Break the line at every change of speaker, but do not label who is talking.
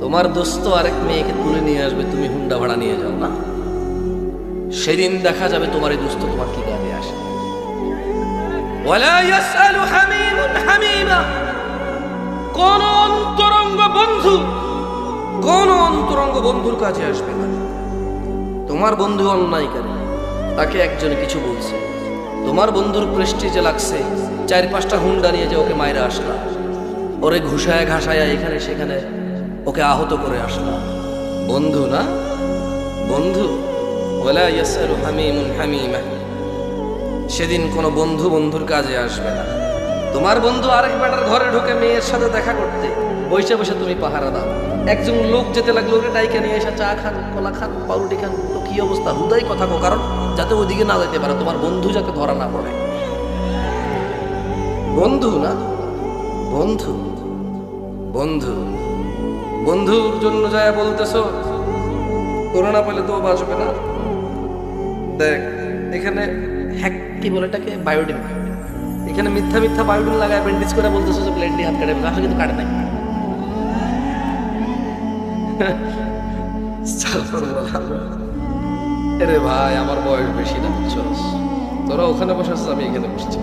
তোমার দোস্ত আরেক মেয়েকে তুলে নিয়ে আসবে, তুমি হুন্ডা ভাড়া নিয়ে যাও না, সেদিন দেখা যাবে তোমার এই দোস্ত তোমার কি কাজে আসে। ওয়ালা ইয়াসআলু হামিমুন হামিমা, কোন অন্তরঙ্গ বন্ধুর কাছে আসবে না। তোমার বন্ধু অন্যায়কারী, তাকে একজনে কিছু বলছে, তোমার বন্ধুর প্রেস্টিজে লাগছে, 4-5টা হুন্ডা নিয়ে যে ওকে মাইরা আসলা, ওরে ঘুষায় ঘাসায় এখানে সেখানে ওকে আহত করে আসলা, বন্ধু না? বন্ধু। ওয়ালা ইয়াসআলু হামিমুন হামিমা, সেদিন কোনো বন্ধু বন্ধুর কাজে আসবে না। তোমার বন্ধু আরেক বেটার ঘরে ঢুকে মেয়ের সাথে দেখা করতে, বসে বসে তুমি পাহারা দাও। একজন লোক যেতে লাগলো, ওকে ডাইকে নিয়ে এসে চা খান, কলা খান, পাউরুটি খান, তো কি অবস্থা, হুদাই কথা কো, কারণ যাতে ওইদিকে না যেতে পারে, তোমার বন্ধু যাতে ধরা না পড়ে। বন্ধু না? বন্ধু। বন্ধু বন্ধুর জন্য যায় বলতেছো করোনা পেলে তো বাঁচবে না। দেখ এখানে হ্যাক কি বলে এটাকে, বায়োডিন, এখানে মিথ্যা মিথ্যা বায়োডিন লাগায় ব্যান্ডেজ করে বলতেছো যে প্লেট দিয়ে হাত কাটে, আসলে কিন্তু কাটে নাই। আরে ভাই আমার বয়স বেশি না, বুঝছস? তোরা ওখানে বসে আছিস, আমি এখানে বসছি।